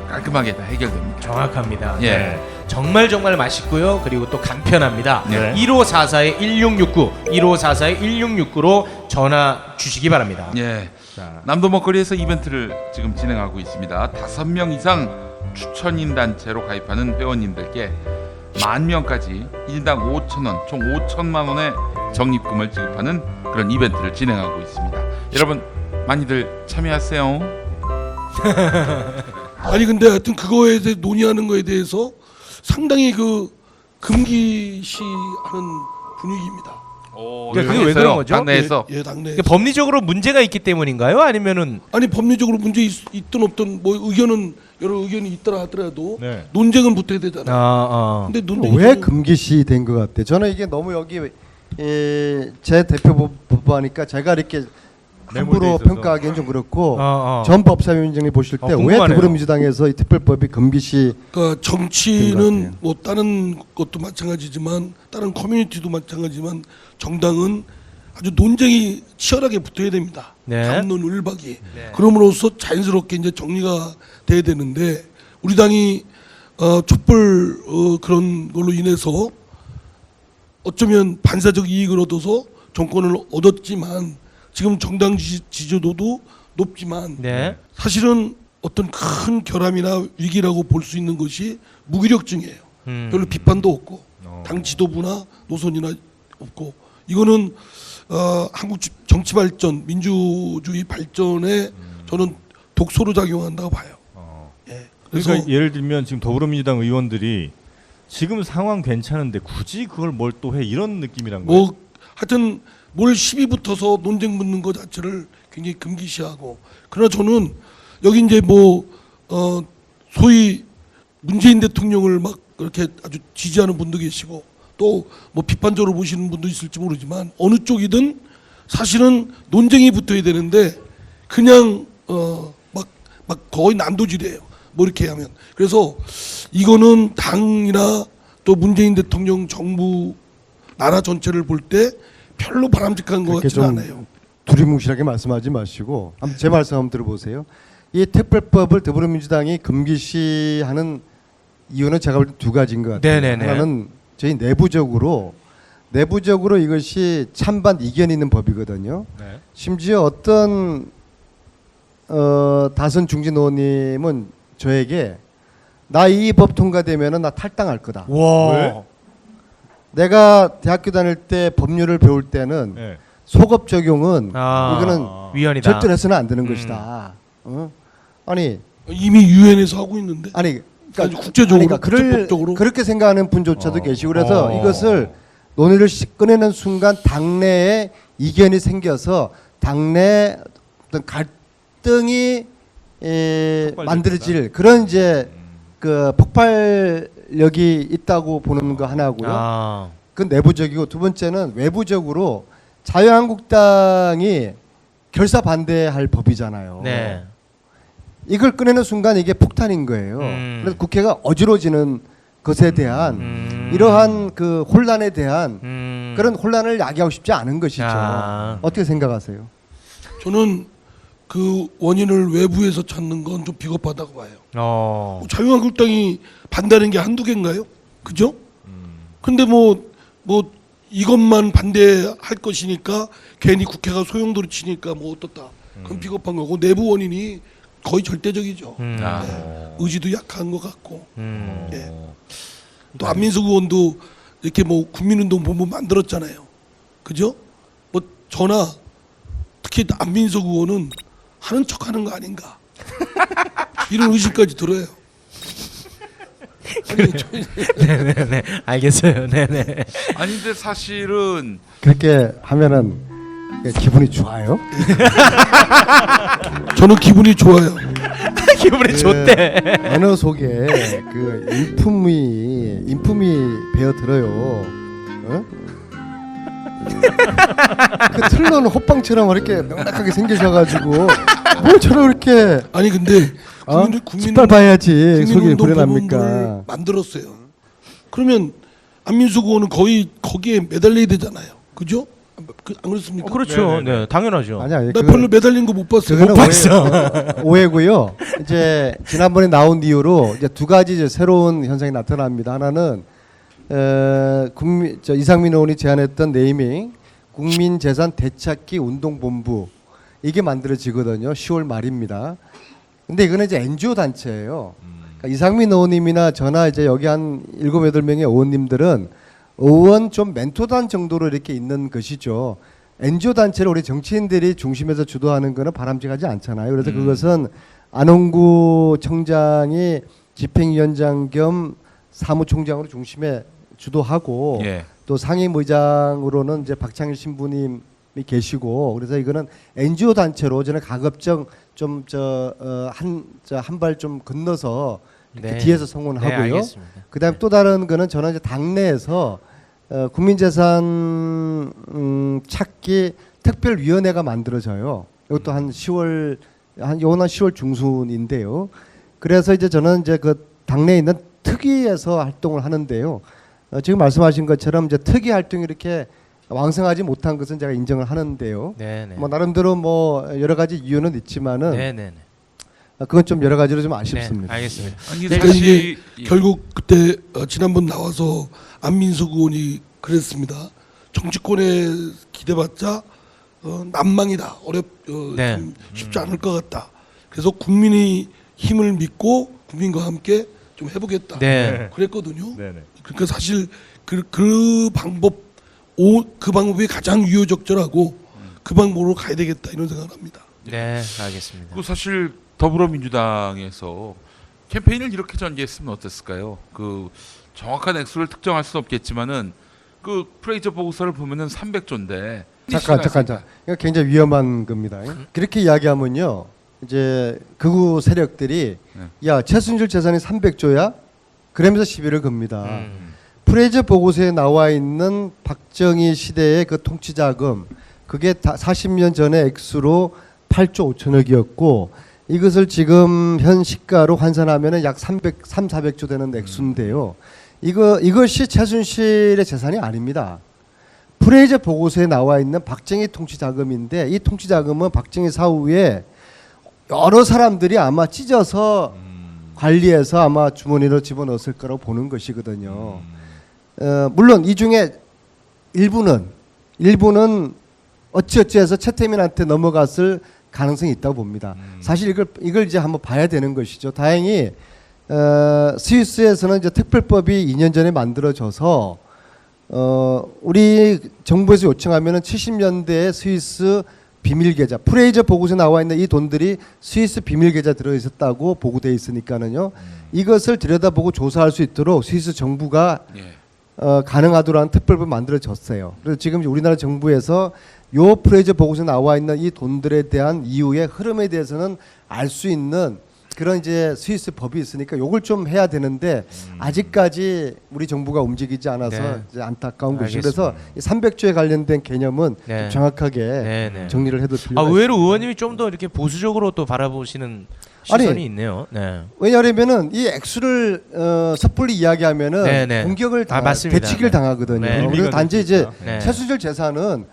깔끔하게 다 해결됩니다. 정확합니다. 예. 네. 정말 맛있고요. 그리고 또 간편합니다. 네. 1544-1669, 1544-1669로 전화 주시기 바랍니다. 예. 자, 남도 먹거리에서 이벤트를 지금 진행하고 있습니다. 5명 이상 추천인 단체로 가입하는 회원님들께 10,000명까지 1인당 5,000원, 총 5천만 원의 적립금을 지급하는 그런 이벤트를 진행하고 있습니다. 여러분 많이들 참여하세요. 아니 근데 하여튼 그거에 대해 논의하는 거에 대해서 상당히 그 금기시하는 분위기입니다. 그게 왜 그런 거죠? 당내에서 예, 당내. 이게 법리적으로 문제가 있기 때문인가요? 아니면은 아니 법리적으로 문제 있든 없든 뭐 의견은 여러 의견이 있더라 하더라도 네. 논쟁은 붙어야 되잖아요. 근데 논쟁이 왜 좀- 금기시 된 것 같아요? 저는 이게 너무 여기 제 대표 법하니까 제가 이렇게 함부로 있어서. 평가하기는 좀 그렇고 전 법사위원장님 보실 때 왜 궁금하네요. 더불어민주당에서 이 특별법이 금기시 그러니까 된것 정치는 같아요. 뭐 다른 것도 마찬가지지만 다른 커뮤니티도 마찬가지지만 정당은 아주 논쟁이 치열하게 붙어야 됩니다. 네. 갑론을박이. 그럼으로써 자연스럽게 이제 정리가 돼야 되는데 우리 당이 촛불 그런 걸로 인해서 어쩌면 반사적 이익을 얻어서 정권을 얻었지만 지금 정당 지지도도 높지만 네. 사실은 어떤 큰 결함이나 위기라고 볼 수 있는 것이 무기력증이에요. 별로 비판도 없고 당 지도부나 노선이나 없고 이거는 한국 정치 발전, 민주주의 발전에 저는 독소로 작용한다고 봐요. 예. 그래서 그러니까 예를 들면 지금 더불어민주당 의원들이 지금 상황 괜찮은데 굳이 그걸 뭘 또 해 이런 느낌이란 거예요. 뭐 하여튼 뭘 시비 붙어서 논쟁 붙는 것 자체를 굉장히 금기시하고 그러나 저는 여기 이제 뭐 소위 문재인 대통령을 막 그렇게 아주 지지하는 분도 계시고 또 뭐 비판적으로 보시는 분도 있을지 모르지만 어느 쪽이든 사실은 논쟁이 붙어야 되는데 그냥 막 거의 난도질이에요. 뭐 이렇게 하면 그래서 이거는 당이나 또 문재인 대통령 정부 나라 전체를 볼 때 별로 바람직한 것 그렇게 같지는 좀 않아요. 두리뭉실하게 말씀하지 마시고 한번 제 말씀 한번 들어보세요. 이 특별법을 더불어민주당이 금기시하는 이유는 제가 볼 때 두 가지인 것 같아요. 네네네. 하나는 저희 내부적으로 이것이 찬반 이견이 있는 법이거든요. 네. 심지어 어떤 다선 중진 의원님은 저에게 나 이 법 통과되면은 나 탈당할 거다. 와. 왜? 내가 대학교 다닐 때 법률을 배울 때는 네. 소급 적용은 아, 이거는 위헌이다. 절대로 해서는 안 되는 것이다. 아니 이미 유엔에서 하고 있는데. 아니 그러니까 국제적으로 국제법적으로. 그렇게 생각하는 분조차도 계시고 그래서 어. 이것을 논의를 꺼내는 순간 당내에 이견이 생겨서 당내 어떤 갈등이 만들어질 그런 이제 그 폭발력이 있다고 보는 거 하나고요. 아. 그건 내부적이고 두 번째는 외부적으로 자유한국당이 결사 반대할 법이잖아요. 네. 이걸 꺼내는 순간 이게 폭탄인 거예요. 그래서 국회가 어지러지는 것에 대한 이러한 그 혼란에 대한 그런 혼란을 야기하고 싶지 않은 것이죠. 아. 어떻게 생각하세요? 저는 그 원인을 외부에서 찾는 건 좀 비겁하다고 봐요. 자유한국당이 반대하는 게 한두 개인가요? 그죠? 근데 뭐 이것만 반대할 것이니까 괜히 국회가 소용돌이 치니까 뭐 어떻다. 그건 비겁한 거고 내부 원인이 거의 절대적이죠. 의지도 약한 것 같고. 예. 또 안민석 의원도 이렇게 뭐 국민운동 본부 만들었잖아요. 그죠? 뭐 저나 특히 안민석 의원은 하는 척하는 거 아닌가 이런 의심까지 들어요. 네네네. 알겠어요. 네네. 아니 근데 사실은 그렇게 하면은 기분이 좋아요? 저는 기분이 좋아요. 기분이 좋대. 언어 속에 그 인품이 배어 들어요. 어? 그 틀로는 호빵처럼 이렇게 명확하게 생기셔가지고 뭐 저런 이렇게 아니 근데 뒷발 봐야지 속이 국민운동 불안합니까? 법원을 만들었어요. 그러면 안민석 의원은 거의 거기에 매달려야 되잖아요. 그죠? 안 그렇습니까? 그렇죠. 네, 당연하죠. 아니야. 나 별로 매달린 거 못 봤어요. 그거는 오해고요. 이제 지난번에 나온 이후로 이제 두 가지 이제 새로운 현상이 나타납니다. 하나는 이상민 의원이 제안했던 네이밍 국민재산 되찾기 운동본부 이게 만들어지거든요. 10월 말입니다. 근데 이거는 이제 NGO 단체예요. 그러니까 이상민 의원님이나 저나 이제 여기 한 7, 8명의 의원님들은 의원 좀 멘토단 정도로 이렇게 있는 것이죠. NGO 단체를 우리 정치인들이 중심에서 주도하는 거는 바람직하지 않잖아요. 그래서 그것은 안홍구 청장이 집행위원장 겸 사무총장으로 중심에 주도하고 또 상임의장으로는 이제 박창일 신부님이 계시고 그래서 이거는 NGO 단체로 저는 가급적 좀 한 발 좀 건너서 이렇게 뒤에서 성원하고요. 그다음 또 다른 거는 저는 이제 당내에서 국민재산 찾기 특별위원회가 만들어져요. 이것도 한 10월 요번 10월 중순인데요. 그래서 이제 저는 이제 그 당내에 있는 특위에서 활동을 하는데요. 지금 말씀하신 것처럼 이제 특위 활동이 이렇게 왕성하지 못한 것은 제가 인정을 하는데요. 네네. 뭐 나름대로 뭐 여러 가지 이유는 있지만은 네네네. 그건 좀 여러 가지로 좀 아쉽습니다. 네, 알겠습니다. 아니 그러니까 이게 결국 그때 지난번 나와서 안민석 의원이 그랬습니다. 정치권에 기대봤자 난망이다. 네. 좀 쉽지 않을 것 같다. 그래서 국민의 힘을 믿고 국민과 함께 좀 해보겠다. 네. 그랬거든요. 네네. 그러니까 사실 그 방법이 가장 유효적절하고 그 방법으로 가야 되겠다 이런 생각을 합니다. 네, 알겠습니다. 그 사실 더불어민주당에서 캠페인을 이렇게 전개했으면 어땠을까요? 그 정확한 액수를 특정할 수는 없겠지만은 그 프레이저 보고서를 보면은 300조인데 잠깐. 이거 굉장히 위험한 겁니다. 그렇게 이야기하면요. 이제 극우 세력들이 야 최순실 재산이 300조야? 그러면서 시비를 겁니다. 프레이저 보고서에 나와 있는 박정희 시대의 그 통치자금 그게 다 40년 전의 액수로 8조 5천억이었고 이것을 지금 현 시가로 환산하면은 약 400조 되는 액수인데요. 이것이 최순실의 재산이 아닙니다. 프레이저 보고서에 나와 있는 박정희 통치자금인데 이 통치자금은 박정희 사후에 여러 사람들이 아마 찢어서 관리해서 아마 주머니로 집어넣었을 거라고 보는 것이거든요. 물론 이 중에 일부는 어찌어찌해서 최태민한테 넘어갔을 가능성이 있다고 봅니다. 사실 이걸 이제 한번 봐야 되는 것이죠. 다행히 스위스에서는 이제 특별법이 2년 전에 만들어져서 우리 정부에서 요청하면은 70년대에 스위스 비밀 계좌, 프레이저 보고서에 나와 있는 이 돈들이 스위스 비밀 계좌 들어 있었다고 보고돼 있으니까는요. 이것을 들여다보고 조사할 수 있도록 스위스 정부가 가능하도록 하는 특별법이 만들어졌어요. 그래서 지금 우리나라 정부에서 요 프레이저 보고서에 나와 있는 이 돈들에 대한 이후의 흐름에 대해서는 알 수 있는 그런 이제 스위스 법이 있으니까 요걸 좀 해야 되는데 아직까지 우리 정부가 움직이지 않아서 네. 이제 안타까운 것이. 알겠습니다. 그래서 이 300조에 관련된 개념은 네. 좀 정확하게 네. 정리를 해도 필요가 있습니다. 의외로 의원님이 좀 더 이렇게 보수적으로 또 바라보시는 시선이 아니, 있네요. 네. 왜냐하면은 이 액수를 섣불리 이야기하면은 네. 공격을 맞습니다. 대치기를 당하거든요. 네. 그래서 단지 이제 네. 최순실 재산은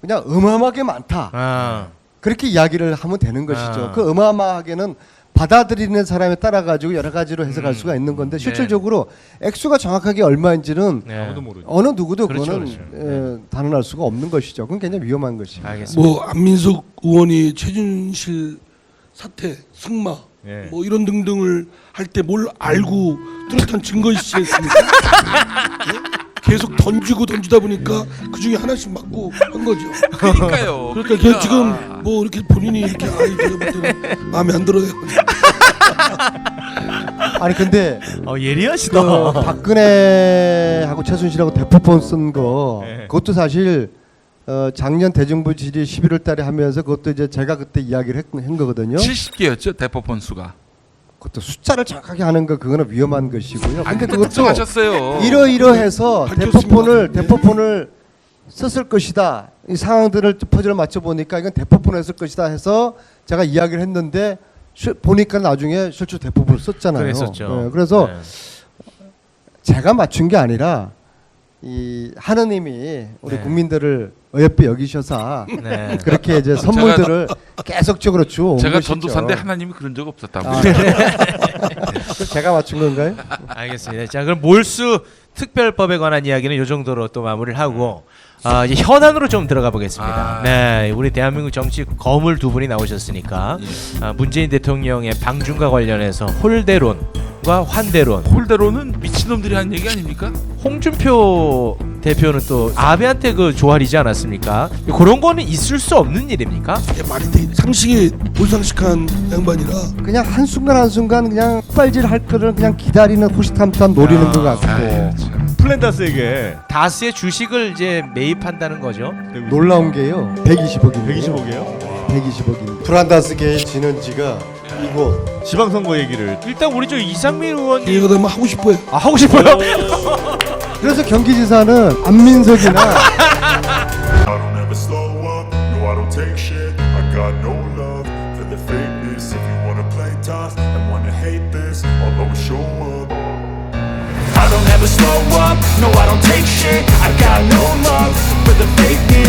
그냥 어마어마하게 많다. 아, 그렇게 이야기를 하면 되는 것이죠. 아. 그 어마어마하게는 받아들이는 사람에 따라 가지고 여러 가지로 해석할 수가 있는 건데 실질적으로 액수가 정확하게 얼마인지는 네. 어느 누구도 그렇죠, 그거는 단언할 수가 없는 것이죠. 그건 굉장히 위험한 것이죠. 알겠습니다. 뭐 안민석 의원이 최준실 사태, 승마 예. 뭐 이런 등등을 할 때 뭘 알고 뚜렷한 증거 있지 않습니까? 예? 계속 던지다 보니까 그 중에 하나씩 맞고 한 거죠. 그러니까요. 그러니까 걔 지금 뭐 이렇게 본인이 이렇게 제가 볼 때는 마음에 안 들어요. 아니 근데 예리하시다. 그 박근혜하고 최순실하고 대포폰 쓴 거 네. 그것도 사실 작년 대정부 질의 11월 달에 하면서 그것도 이제 제가 그때 이야기를 한 거거든요. 70개였죠 대포폰 수가. 그것도 숫자를 정확하게 하는 거 그거는 위험한 것이고요. 아니 근데 근데 그것도 특정하셨어요. 이러이러해서 밝혔습니다. 대포폰을 썼을 것이다. 이 상황들을 퍼즐을 맞춰 보니까 이건 대포폰을 했을 것이다 해서 제가 이야기를 했는데 보니까 나중에 실제 대포폰을 썼잖아요. 그랬었죠. 네, 그래서 네. 제가 맞춘 게 아니라 이 하느님이 우리 네. 국민들을 어여삐 여기셔서 네. 그렇게 이제 선물들을 계속적으로 주어온 제가 것이죠. 전도사인데 하나님이 그런 적 없었다고. 아, 제가 맞춘 건가요? 알겠습니다. 자, 그럼 몰수 특별법에 관한 이야기는 이 정도로 또 마무리를 하고 이제 현안으로 좀 들어가 보겠습니다. 네, 우리 대한민국 정치 거물 두 분이 나오셨으니까 문재인 대통령의 방중과 관련해서 홀대론과 환대론. 홀대로는 미친놈들이 한 얘기 아닙니까? 홍준표 대표는 또 아베한테 그 조알이지 않았습니까? 그런 거는 있을 수 없는 일입니까? 이게 말이 돼. 상식에 불상식한 양반이라 그냥 한순간 그냥 빨질 할 거를 그냥 기다리는 호시탐탐 노리는 것 같고 플랜다스에게 다스의 주식을 이제 매입한다는 거죠. 놀라운 게요. 120억입니다. 120억이에요? 120억입니다. 프란다스계의 진원지가 이곳. 지방선거 얘기를 일단 우리 저 이상민 의원님 얘가 되면 하고 싶어요. 하고 싶어요. 그래서 경기지사는 안민석이나 I don't ever slow up, no I don't take shit. I got no love for the fakeness. If you wanna play tough and wanna hate this, I'll always show up. I don't ever slow up, no I don't take shit. I got no love for the fakeness.